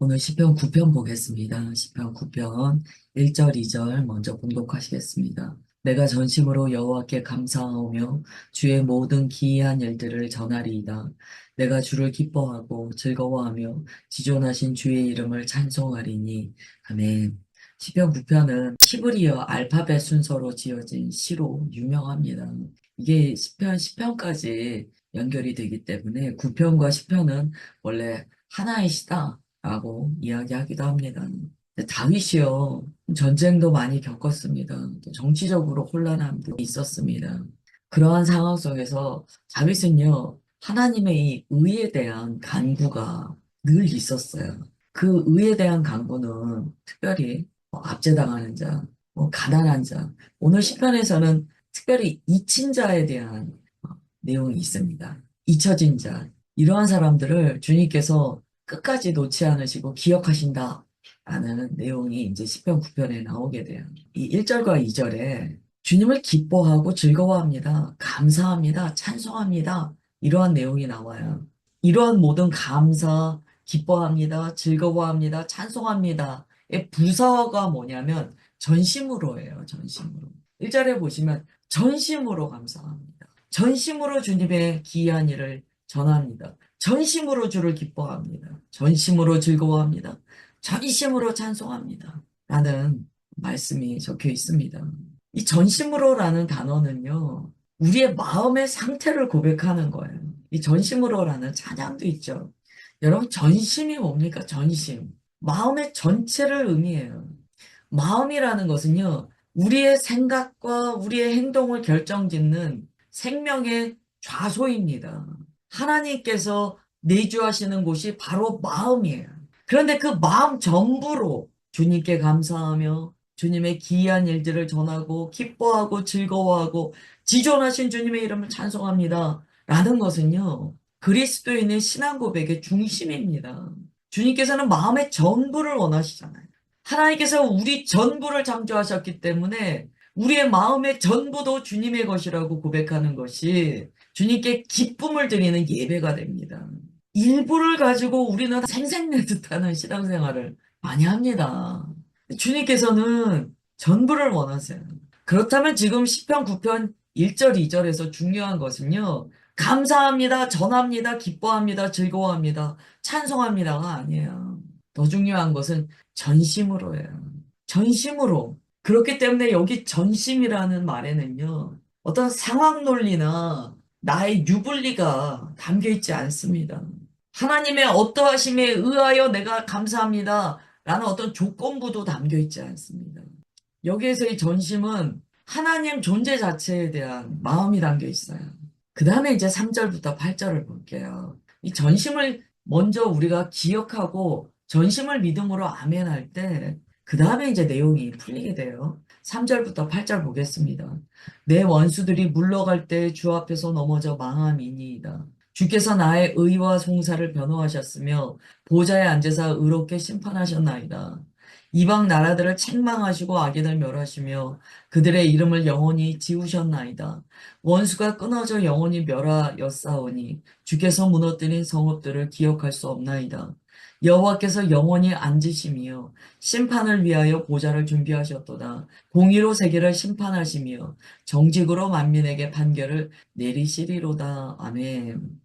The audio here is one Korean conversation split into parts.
오늘 시편 9편 보겠습니다. 시편 9편 1절, 2절 먼저 봉독하시겠습니다. 내가 전심으로 여호와께 감사하며 주의 모든 기이한 일들을 전하리이다. 내가 주를 기뻐하고 즐거워하며 지존하신 주의 이름을 찬송하리니. 아멘. 시편 9편은 히브리어 알파벳 순서로 지어진 시로 유명합니다. 이게 시편 10편까지 연결이 되기 때문에 9편과 10편은 원래 하나의 시다 라고 이야기하기도 합니다. 근데 다윗이요, 전쟁도 많이 겪었습니다. 또 정치적으로 혼란함도 있었습니다. 그러한 상황 속에서 다윗은요, 하나님의 이 의에 대한 간구가 늘 있었어요. 그 의에 대한 간구는 특별히 압제당하는 자, 가난한 자, 오늘 시편에서는 특별히 잊힌 자에 대한 내용이 있습니다. 잊혀진 자, 이러한 사람들을 주님께서 끝까지 놓지 않으시고 기억하신다. 라는 내용이 이제 시편 9편에 나오게 돼요. 이 1절과 2절에 주님을 기뻐하고 즐거워합니다. 감사합니다. 찬송합니다. 이러한 내용이 나와요. 이러한 모든 감사, 기뻐합니다. 즐거워합니다. 찬송합니다. 의 부사가 뭐냐면 전심으로예요. 전심으로. 1절에 보시면 전심으로 감사합니다. 전심으로 주님의 기이한 일을 전합니다. 전심으로 주를 기뻐합니다. 전심으로 즐거워합니다. 전심으로 찬송합니다. 라는 말씀이 적혀 있습니다. 이 전심으로라는 단어는요, 우리의 마음의 상태를 고백하는 거예요. 이 전심으로라는 찬양도 있죠. 여러분, 전심이 뭡니까? 전심. 마음의 전체를 의미해요. 마음이라는 것은요, 우리의 생각과 우리의 행동을 결정짓는 생명의 좌소입니다. 하나님께서 내주하시는 곳이 바로 마음이에요. 그런데 그 마음 전부로 주님께 감사하며 주님의 기이한 일들을 전하고 기뻐하고 즐거워하고 지존하신 주님의 이름을 찬송합니다. 라는 것은요, 그리스도인의 신앙 고백의 중심입니다. 주님께서는 마음의 전부를 원하시잖아요. 하나님께서 우리 전부를 창조하셨기 때문에 우리의 마음의 전부도 주님의 것이라고 고백하는 것이 주님께 기쁨을 드리는 예배가 됩니다. 일부를 가지고 우리는 생색내듯하는 신앙생활을 많이 합니다. 주님께서는 전부를 원하세요. 그렇다면 지금 시편 9편 1절, 2절에서 중요한 것은요. 감사합니다, 전합니다, 기뻐합니다, 즐거워합니다, 찬송합니다가 아니에요. 더 중요한 것은 전심으로예요. 전심으로. 그렇기 때문에 여기 전심이라는 말에는요. 어떤 상황 논리나 나의 유불리가 담겨 있지 않습니다. 하나님의 어떠하심에 의하여 내가 감사합니다. 라는 어떤 조건부도 담겨 있지 않습니다. 여기에서의 전심은 하나님 존재 자체에 대한 마음이 담겨 있어요. 그 다음에 이제 3절부터 8절을 볼게요. 이 전심을 먼저 우리가 기억하고 전심을 믿음으로 아멘할 때, 그 다음에 이제 내용이 풀리게 돼요. 3절부터 8절 보겠습니다. 내 원수들이 물러갈 때 주 앞에서 넘어져 망함이니이다. 주께서 나의 의와 송사를 변호하셨으며 보좌에 앉으사 의롭게 심판하셨나이다. 이방 나라들을 책망하시고 악인을 멸하시며 그들의 이름을 영원히 지우셨나이다. 원수가 끊어져 영원히 멸하였사오니 주께서 무너뜨린 성읍들을 기억할 수 없나이다. 여호와께서 영원히 앉으시며 심판을 위하여 보좌를 준비하셨도다. 공의로 세계를 심판하시며 정직으로 만민에게 판결을 내리시리로다. 아멘.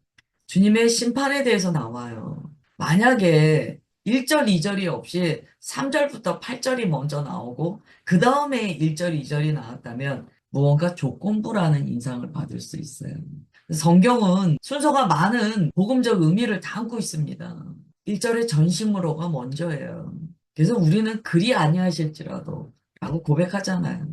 주님의 심판에 대해서 나와요. 만약에 1절, 2절이 없이 3절부터 8절이 먼저 나오고 그 다음에 1절, 2절이 나왔다면 무언가 조건부라는 인상을 받을 수 있어요. 성경은 순서가 많은 복음적 의미를 담고 있습니다. 1절의 전심으로가 먼저예요. 그래서 우리는 그리 아니하실지라도 라고 고백하잖아요.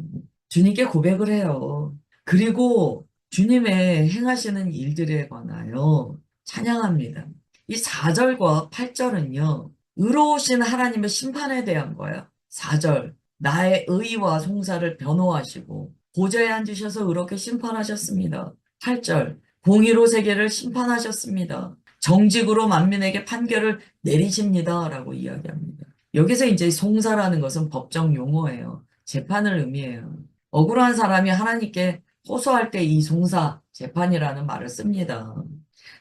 주님께 고백을 해요. 그리고 주님의 행하시는 일들에 관하여 찬양합니다. 이 4절과 8절은요, 의로우신 하나님의 심판에 대한 거예요. 4절, 나의 의와 송사를 변호하시고 보좌에 앉으셔서 의롭게 심판하셨습니다. 8절, 공의로 세계를 심판하셨습니다. 정직으로 만민에게 판결을 내리십니다. 라고 이야기합니다. 여기서 이제 송사라는 것은 법정 용어예요. 재판을 의미해요. 억울한 사람이 하나님께 호소할 때 이 송사, 재판이라는 말을 씁니다.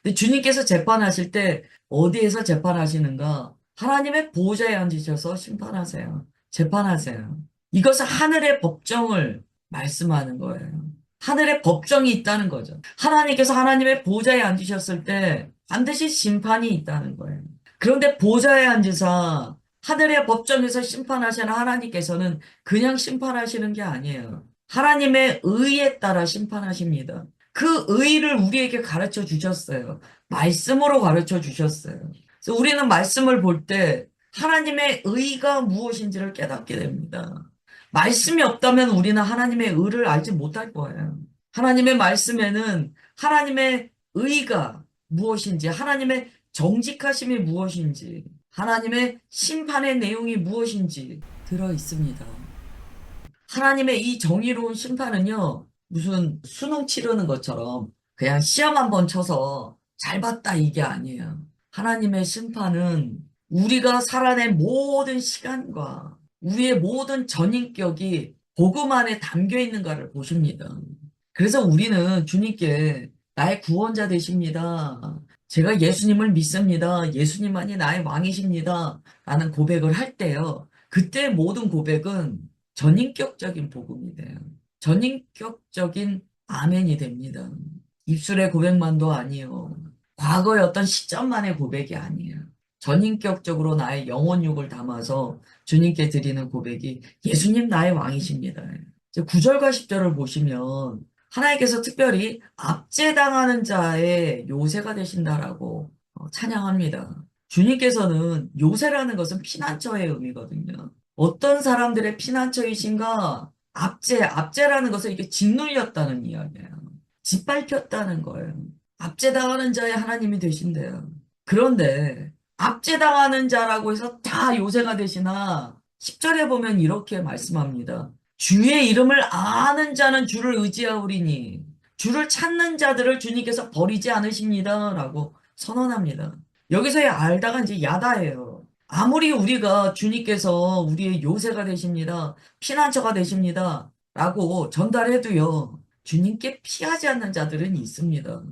근데 주님께서 재판하실 때 어디에서 재판하시는가? 하나님의 보호자에 앉으셔서 심판하세요. 재판하세요. 이것은 하늘의 법정을 말씀하는 거예요. 하늘의 법정이 있다는 거죠. 하나님께서 하나님의 보호자에 앉으셨을 때 반드시 심판이 있다는 거예요. 그런데 보호자에 앉으사 하늘의 법정에서 심판하시는 하나님께서는 그냥 심판하시는 게 아니에요. 하나님의 의에 따라 심판하십니다. 그 의를 우리에게 가르쳐 주셨어요. 말씀으로 가르쳐 주셨어요. 그래서 우리는 말씀을 볼 때 하나님의 의가 무엇인지를 깨닫게 됩니다. 말씀이 없다면 우리는 하나님의 의를 알지 못할 거예요. 하나님의 말씀에는 하나님의 의가 무엇인지, 하나님의 정직하심이 무엇인지, 하나님의 심판의 내용이 무엇인지 들어 있습니다. 하나님의 이 정의로운 심판은요, 무슨 수능 치르는 것처럼 그냥 시험 한번 쳐서 잘 봤다 이게 아니에요. 하나님의 심판은 우리가 살아낸 모든 시간과 우리의 모든 전인격이 복음 안에 담겨 있는가를 보십니다. 그래서 우리는 주님께 나의 구원자 되십니다. 제가 예수님을 믿습니다. 예수님만이 나의 왕이십니다. 라는 고백을 할 때요. 그때 모든 고백은 전인격적인 복음이 돼요. 전인격적인 아멘이 됩니다. 입술의 고백만도 아니요. 과거의 어떤 시점만의 고백이 아니에요. 전인격적으로 나의 영혼육을 담아서 주님께 드리는 고백이 예수님 나의 왕이십니다. 이제 9절과 10절을 보시면 하나님께서 특별히 압제당하는 자의 요새가 되신다라고 찬양합니다. 주님께서는 요새라는 것은 피난처의 의미거든요. 어떤 사람들의 피난처이신가? 압제라는 것은 이게 짓눌렸다는 이야기예요. 짓밟혔다는 거예요. 압제당하는 자의 하나님이 되신대요. 그런데 압제당하는 자라고 해서 다 요새가 되시나 10절에 보면 이렇게 말씀합니다. 주의 이름을 아는 자는 주를 의지하오리니 주를 찾는 자들을 주님께서 버리지 않으십니다. 라고 선언합니다. 여기서의 알다가 이제 야다예요. 아무리 우리가 주님께서 우리의 요새가 되십니다. 피난처가 되십니다. 라고 전달해도요. 주님께 피하지 않는 자들은 있습니다.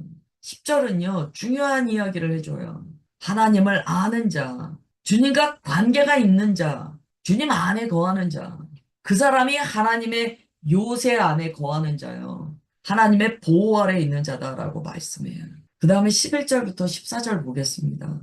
10절은요. 중요한 이야기를 해줘요. 하나님을 아는 자, 주님과 관계가 있는 자, 주님 안에 거하는 자, 그 사람이 하나님의 요새 안에 거하는 자요. 하나님의 보호 아래 있는 자다라고 말씀해요. 그 다음에 11절부터 14절 보겠습니다.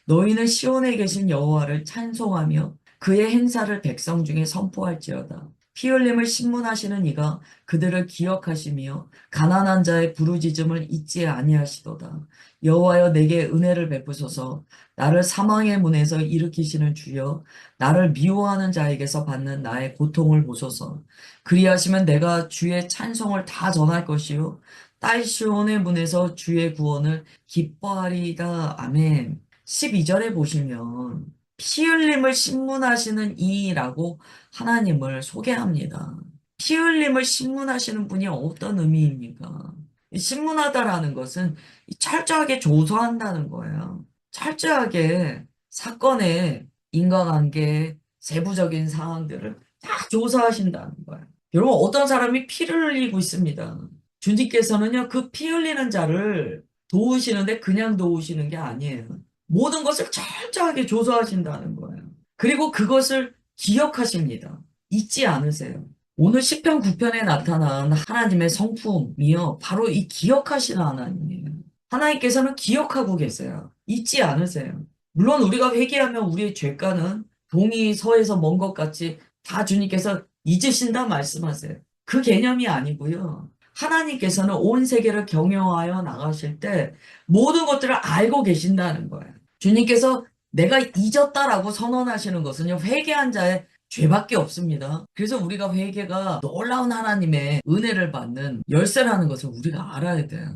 너희는 시온에 계신 여호와를 찬송하며 그의 행사를 백성 중에 선포할지어다. 피 흘림을 신문하시는 이가 그들을 기억하시며 가난한 자의 부르짖음을 잊지 아니하시도다. 여호와여 내게 은혜를 베푸소서. 나를 사망의 문에서 일으키시는 주여 나를 미워하는 자에게서 받는 나의 고통을 보소서. 그리하시면 내가 주의 찬송을 다 전할 것이요 딸 시온의 문에서 주의 구원을 기뻐하리이다. 아멘. 12절에 보시면 피 흘림을 신문하시는 이라고 하나님을 소개합니다. 피 흘림을 신문하시는 분이 어떤 의미입니까? 이 신문하다라는 것은 철저하게 조사한다는 거예요. 철저하게 사건의 인과관계, 세부적인 상황들을 다 조사하신다는 거예요. 여러분, 어떤 사람이 피를 흘리고 있습니다. 주님께서는요, 그 피 흘리는 자를 도우시는데 그냥 도우시는 게 아니에요. 모든 것을 철저하게 조사하신다는 거예요. 그리고 그것을 기억하십니다. 잊지 않으세요. 오늘 시편 9편에 나타난 하나님의 성품이요. 바로 이 기억하시는 하나님이에요. 하나님께서는 기억하고 계세요. 잊지 않으세요. 물론 우리가 회개하면 우리의 죄가는 동이 서에서 먼 것 같이 다 주님께서 잊으신다 말씀하세요. 그 개념이 아니고요. 하나님께서는 온 세계를 경영하여 나가실 때 모든 것들을 알고 계신다는 거예요. 주님께서 내가 잊었다라고 선언하시는 것은요, 회개한 자의 죄밖에 없습니다. 그래서 우리가 회개가 놀라운 하나님의 은혜를 받는 열쇠라는 것을 우리가 알아야 돼요.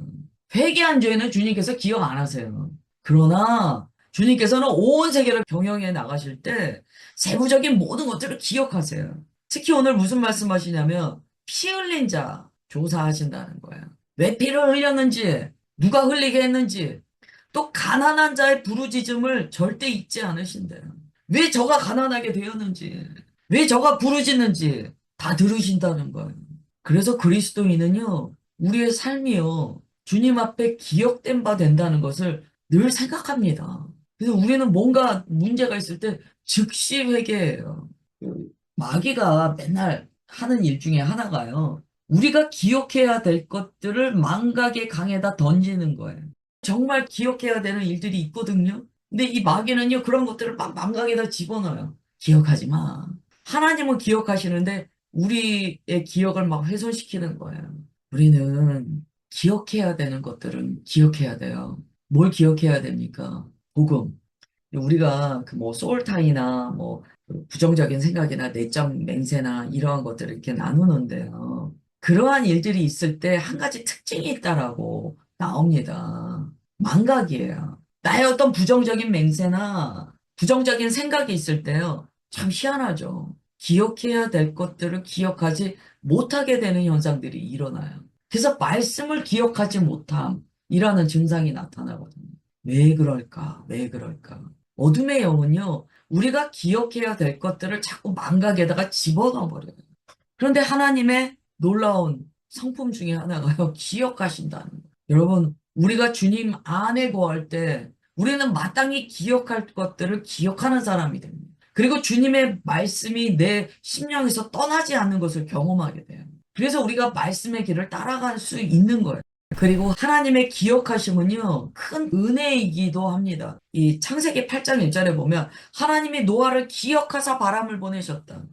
회개한 죄는 주님께서 기억 안 하세요. 그러나 주님께서는 온 세계를 경영해 나가실 때 세부적인 모든 것들을 기억하세요. 특히 오늘 무슨 말씀하시냐면 피 흘린 자 조사하신다는 거예요. 왜 피를 흘렸는지, 누가 흘리게 했는지, 또 가난한 자의 부르짖음을 절대 잊지 않으신대요. 왜 저가 가난하게 되었는지, 왜 저가 부르짖는지 다 들으신다는 거예요. 그래서 그리스도인은요, 우리의 삶이요, 주님 앞에 기억된 바 된다는 것을 늘 생각합니다. 그래서 우리는 뭔가 문제가 있을 때 즉시 회개해요. 그 마귀가 맨날 하는 일 중에 하나가요. 우리가 기억해야 될 것들을 망각의 강에다 던지는 거예요. 정말 기억해야 되는 일들이 있거든요. 근데 이 마귀는요, 그런 것들을 막 망각에다 집어넣어요. 기억하지 마. 하나님은 기억하시는데 우리의 기억을 막 훼손시키는 거예요. 우리는 기억해야 되는 것들은 기억해야 돼요. 뭘 기억해야 됩니까? 복음. 우리가 그 뭐 소울타이나 뭐그 부정적인 생각이나 내적 맹세나 이러한 것들을 이렇게 나누는데요. 그러한 일들이 있을 때 한 가지 특징이 있다라고 나옵니다. 망각이에요. 나의 어떤 부정적인 맹세나 부정적인 생각이 있을 때요. 참 희한하죠. 기억해야 될 것들을 기억하지 못하게 되는 현상들이 일어나요. 그래서 말씀을 기억하지 못함이라는 증상이 나타나거든요. 왜 그럴까? 왜 그럴까? 어둠의 영은요, 우리가 기억해야 될 것들을 자꾸 망각에다가 집어넣어 버려요. 그런데 하나님의 놀라운 성품 중에 하나가요, 기억하신다는 거예요. 여러분, 우리가 주님 안에 거할 때, 우리는 마땅히 기억할 것들을 기억하는 사람이 됩니다. 그리고 주님의 말씀이 내 심령에서 떠나지 않는 것을 경험하게 돼요. 그래서 우리가 말씀의 길을 따라갈 수 있는 거예요. 그리고 하나님의 기억하심은요, 큰 은혜이기도 합니다. 이 창세기 8장 1절에 보면 하나님이 노아를 기억하사 바람을 보내셨다.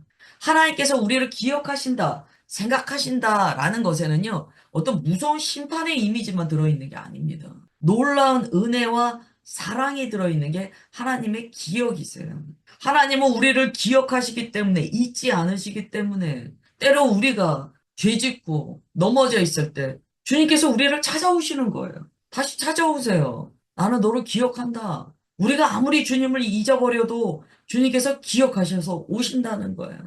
하나님께서 우리를 기억하신다, 생각하신다라는 것에는요, 어떤 무서운 심판의 이미지만 들어있는 게 아닙니다. 놀라운 은혜와 사랑이 들어있는 게 하나님의 기억이세요. 하나님은 우리를 기억하시기 때문에, 잊지 않으시기 때문에, 때로 우리가 죄짓고 넘어져 있을 때, 주님께서 우리를 찾아오시는 거예요. 다시 찾아오세요. 나는 너를 기억한다. 우리가 아무리 주님을 잊어버려도 주님께서 기억하셔서 오신다는 거예요.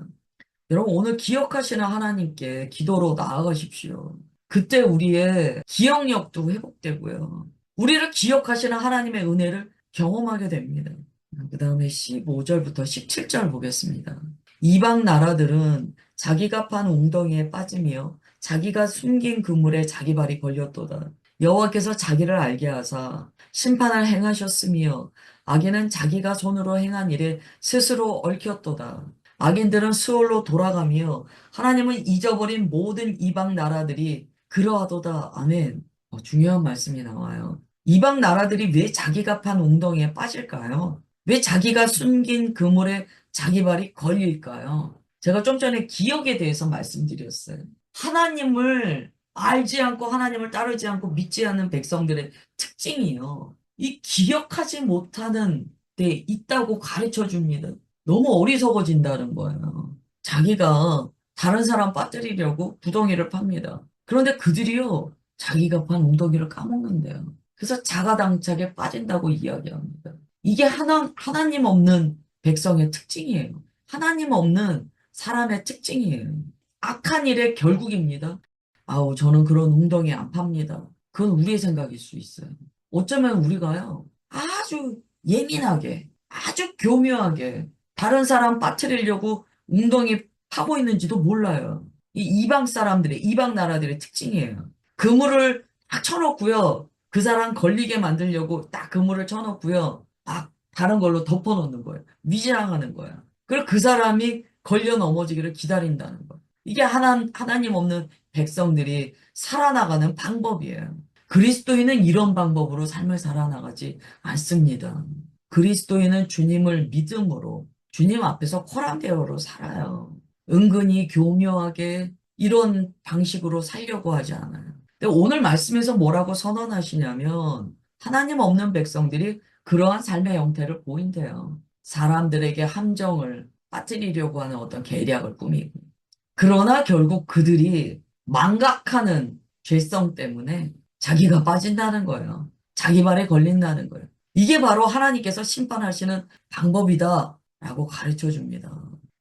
여러분, 오늘 기억하시는 하나님께 기도로 나아가십시오. 그때 우리의 기억력도 회복되고요. 우리를 기억하시는 하나님의 은혜를 경험하게 됩니다. 그 다음에 15절부터 17절 보겠습니다. 이방 나라들은 자기가 판 웅덩이에 빠지며 자기가 숨긴 그물에 자기 발이 걸렸도다. 여호와께서 자기를 알게 하사 심판을 행하셨으며 악인은 자기가 손으로 행한 일에 스스로 얽혔도다. 악인들은 수월로 돌아가며 하나님은 잊어버린 모든 이방 나라들이 그러하도다. 아멘. 중요한 말씀이 나와요. 이방 나라들이 왜 자기가 판 웅덩이에 빠질까요? 왜 자기가 숨긴 그물에 자기 발이 걸릴까요? 제가 좀 전에 기억에 대해서 말씀드렸어요. 하나님을 알지 않고 하나님을 따르지 않고 믿지 않는 백성들의 특징이요. 이 기억하지 못하는 데 있다고 가르쳐 줍니다. 너무 어리석어진다는 거예요. 자기가 다른 사람 빠뜨리려고 구덩이를 팝니다. 그런데 그들이요, 자기가 판 웅덩이를 까먹는데요. 그래서 자가당착에 빠진다고 이야기합니다. 이게 하나님 없는 백성의 특징이에요. 하나님 없는 사람의 특징이에요. 악한 일의 결국입니다. 아우, 저는 그런 웅덩이 안 팝니다. 그건 우리의 생각일 수 있어요. 어쩌면 우리가요, 아주 예민하게, 아주 교묘하게 다른 사람 빠뜨리려고 웅덩이 파고 있는지도 몰라요. 이 이방 사람들의, 이방 나라들의 특징이에요. 그물을 딱 쳐놓고요. 그 사람 걸리게 만들려고 딱 그물을 쳐놓고요. 막 다른 걸로 덮어놓는 거예요. 위장하는 거예요. 그리고 그 사람이 걸려 넘어지기를 기다린다는 거예요. 이게 하나님 없는 백성들이 살아나가는 방법이에요. 그리스도인은 이런 방법으로 삶을 살아나가지 않습니다. 그리스도인은 주님을 믿음으로 주님 앞에서 코랑대어로 살아요. 은근히 교묘하게 이런 방식으로 살려고 하지 않아요. 근데 오늘 말씀에서 뭐라고 선언하시냐면 하나님 없는 백성들이 그러한 삶의 형태를 보인대요. 사람들에게 함정을 빠뜨리려고 하는 어떤 계략을 꾸미고. 그러나 결국 그들이 망각하는 죄성 때문에 자기가 빠진다는 거예요. 자기 발에 걸린다는 거예요. 이게 바로 하나님께서 심판하시는 방법이다라고 가르쳐 줍니다.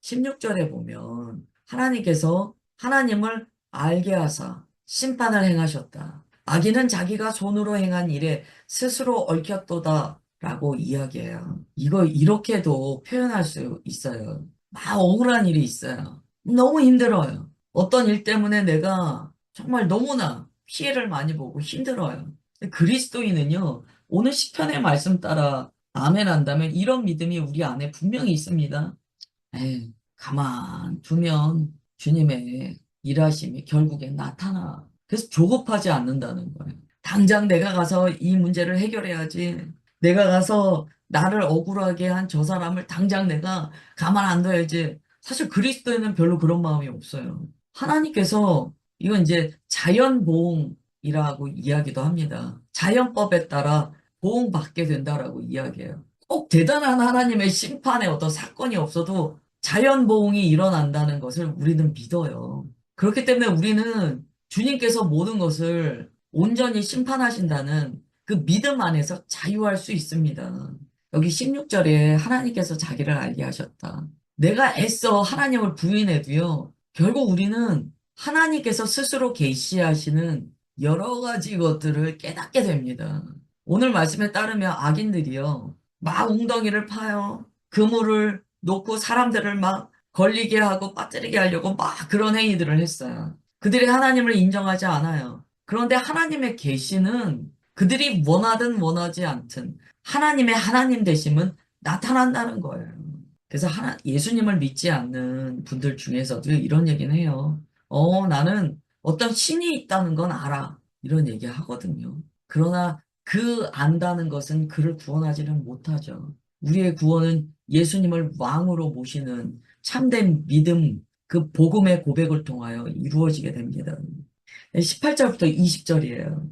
16절에 보면 하나님께서 하나님을 알게 하사 심판을 행하셨다. 악인은 자기가 손으로 행한 일에 스스로 얽혔도다라고 이야기해요. 이거 이렇게도 표현할 수 있어요. 막 억울한 일이 있어요. 너무 힘들어요. 어떤 일 때문에 내가 정말 너무나 피해를 많이 보고 힘들어요. 근데 그리스도인은요, 오늘 시편의 말씀 따라 아멘 한다면 이런 믿음이 우리 안에 분명히 있습니다. 에이, 가만 두면 주님의 일하심이 결국엔 나타나. 그래서 조급하지 않는다는 거예요. 당장 내가 가서 이 문제를 해결해야지. 내가 가서 나를 억울하게 한 저 사람을 당장 내가 가만 안 둬야지. 사실 그리스도에는 별로 그런 마음이 없어요. 하나님께서 이건 이제 자연보응이라고 이야기도 합니다. 자연법에 따라 보응받게 된다라고 이야기해요. 꼭 대단한 하나님의 심판의 어떤 사건이 없어도 자연보응이 일어난다는 것을 우리는 믿어요. 그렇기 때문에 우리는 주님께서 모든 것을 온전히 심판하신다는 그 믿음 안에서 자유할 수 있습니다. 여기 16절에 하나님께서 자기를 알게 하셨다. 내가 애써 하나님을 부인해도요, 결국 우리는 하나님께서 스스로 계시하시는 여러 가지 것들을 깨닫게 됩니다. 오늘 말씀에 따르면 악인들이요, 막 웅덩이를 파요. 그물을 놓고 사람들을 막 걸리게 하고 빠뜨리게 하려고 막 그런 행위들을 했어요. 그들이 하나님을 인정하지 않아요. 그런데 하나님의 계시는 그들이 원하든 원하지 않든 하나님의 하나님 되심은 나타난다는 거예요. 그래서 예수님을 믿지 않는 분들 중에서도 이런 얘기는 해요. 나는 어떤 신이 있다는 건 알아. 이런 얘기 하거든요. 그러나 그 안다는 것은 그를 구원하지는 못하죠. 우리의 구원은 예수님을 왕으로 모시는 참된 믿음, 그 복음의 고백을 통하여 이루어지게 됩니다. 18절부터 20절이에요.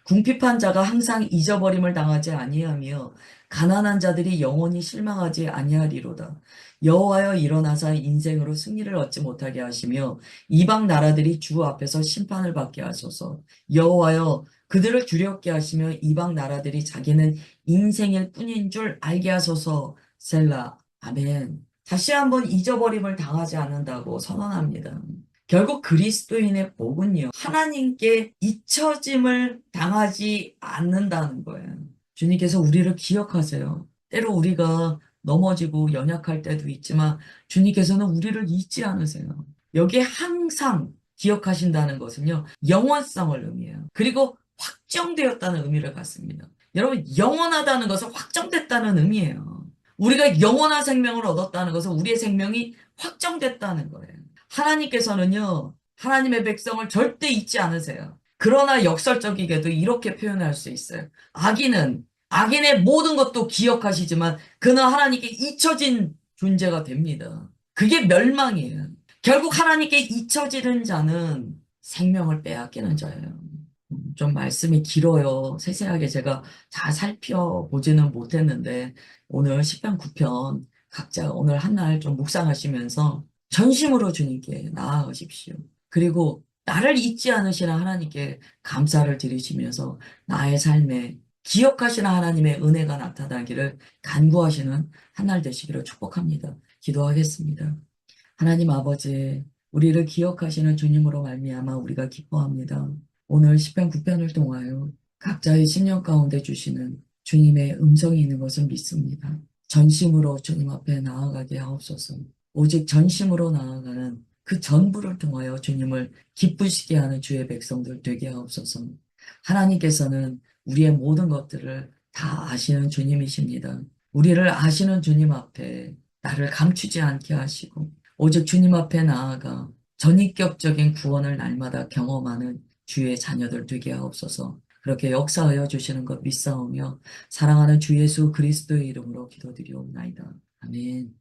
궁핍한 자가 항상 잊어버림을 당하지 아니하며 가난한 자들이 영원히 실망하지 아니하리로다. 여호와여 일어나사 인생으로 승리를 얻지 못하게 하시며 이방 나라들이 주 앞에서 심판을 받게 하소서. 여호와여 그들을 두렵게 하시며 이방 나라들이 자기는 인생일 뿐인 줄 알게 하소서. 셀라. 아멘. 다시 한번 잊어버림을 당하지 않는다고 선언합니다. 결국 그리스도인의 복은요, 하나님께 잊혀짐을 당하지 않는다는 거예요. 주님께서 우리를 기억하세요. 때로 우리가 넘어지고 연약할 때도 있지만 주님께서는 우리를 잊지 않으세요. 여기에 항상 기억하신다는 것은요, 영원성을 의미해요. 그리고 확정되었다는 의미를 갖습니다. 여러분, 영원하다는 것은 확정됐다는 의미예요. 우리가 영원한 생명을 얻었다는 것은 우리의 생명이 확정됐다는 거예요. 하나님께서는요, 하나님의 백성을 절대 잊지 않으세요. 그러나 역설적이게도 이렇게 표현할 수 있어요. 악인의 모든 것도 기억하시지만 그는 하나님께 잊혀진 존재가 됩니다. 그게 멸망이에요. 결국 하나님께 잊혀지는 자는 생명을 빼앗기는 자예요. 좀 말씀이 길어요. 세세하게 제가 다 살펴보지는 못했는데 오늘 시편 9편 각자 오늘 한 날 좀 묵상하시면서 전심으로 주님께 나아가십시오. 그리고 나를 잊지 않으시는 하나님께 감사를 드리시면서 나의 삶에 기억하시는 하나님의 은혜가 나타나기를 간구하시는 한 날 되시기를 축복합니다. 기도하겠습니다. 하나님 아버지, 우리를 기억하시는 주님으로 말미암아 우리가 기뻐합니다. 오늘 시편 9편을 통하여 각자의 심령 가운데 주시는 주님의 음성이 있는 것을 믿습니다. 전심으로 주님 앞에 나아가게 하옵소서. 오직 전심으로 나아가는 그 전부를 통하여 주님을 기쁘시게 하는 주의 백성들 되게 하옵소서. 하나님께서는 우리의 모든 것들을 다 아시는 주님이십니다. 우리를 아시는 주님 앞에 나를 감추지 않게 하시고 오직 주님 앞에 나아가 전인격적인 구원을 날마다 경험하는 주의 자녀들 되게 하옵소서. 그렇게 역사하여 주시는 것 믿사오며 사랑하는 주 예수 그리스도의 이름으로 기도드리옵나이다. 아멘.